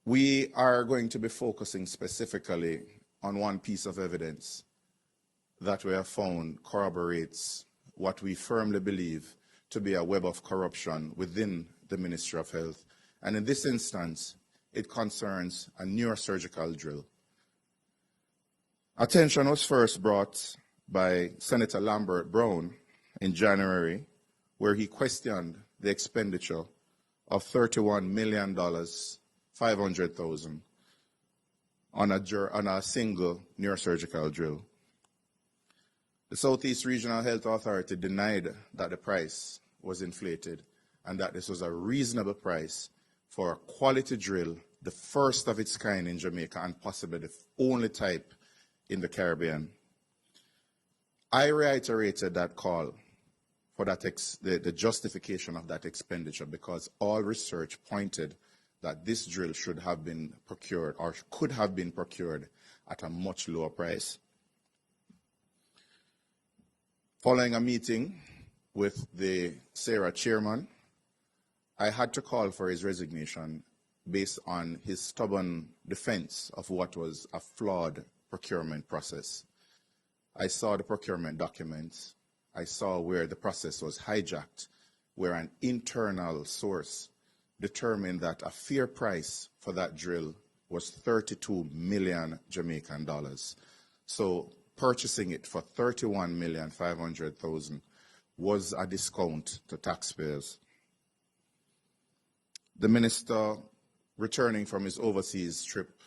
We are going to be focusing specifically on one piece of evidence that we have found corroborates what we firmly believe to be a web of corruption within the Ministry of Health. And in this instance, it concerns a neurosurgical drill. Attention was first brought by Senator Lambert Brown in January, where he questioned the expenditure of $31,500,000 on a single neurosurgical drill. The Southeast Regional Health Authority denied that the price was inflated and that this was a reasonable price for a quality drill, the first of its kind in Jamaica and possibly the only type in the Caribbean. I reiterated that call for that the justification of that expenditure because all research pointed that this drill should have been procured or could have been procured at a much lower price. Following a meeting with the SARA chairman, I had to call for his resignation based on his stubborn defense of what was a flawed procurement process. I saw the procurement documents. I saw where the process was hijacked, where an internal source determined that a fair price for that drill was 32 million Jamaican dollars. So purchasing it for 31,500,000 was a discount to taxpayers. The minister, returning from his overseas trip,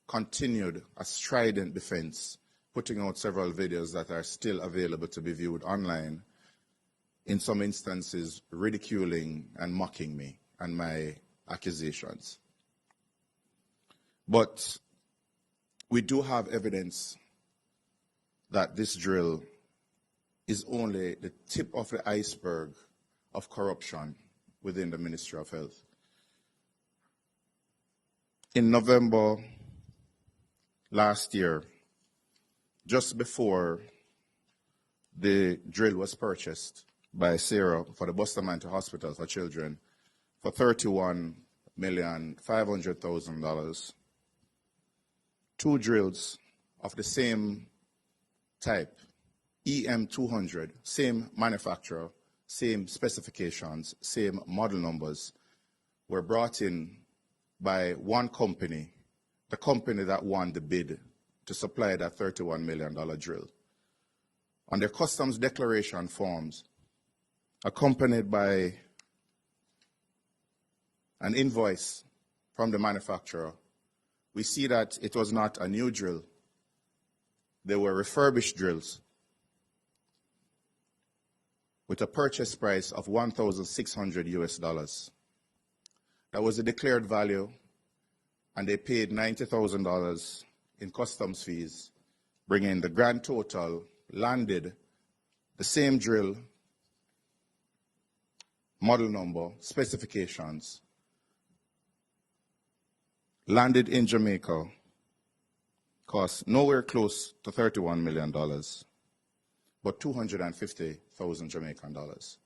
continued a strident defense, putting out several videos that are still available to be viewed online, in some instances ridiculing and mocking me and my accusations. But we do have evidence that this drill is only the tip of the iceberg of corruption within the Ministry of Health. In November last year, just before the drill was purchased by SARA for the Bustamante Hospital for Children for $31,500,000, two drills of the same type, EM200, same manufacturer, same specifications, same model numbers, were brought in by one company, the company that won the bid to supply that $31 million drill. On their customs declaration forms, accompanied by an invoice from the manufacturer, we see that it was not a new drill. They were refurbished drills with a purchase price of $1,600 US. That was the declared value, and they paid $90,000 in customs fees, bringing the grand total, landed the same drill, model number, specifications, landed in Jamaica, cost nowhere close to $31 million, but 250,000 Jamaican dollars.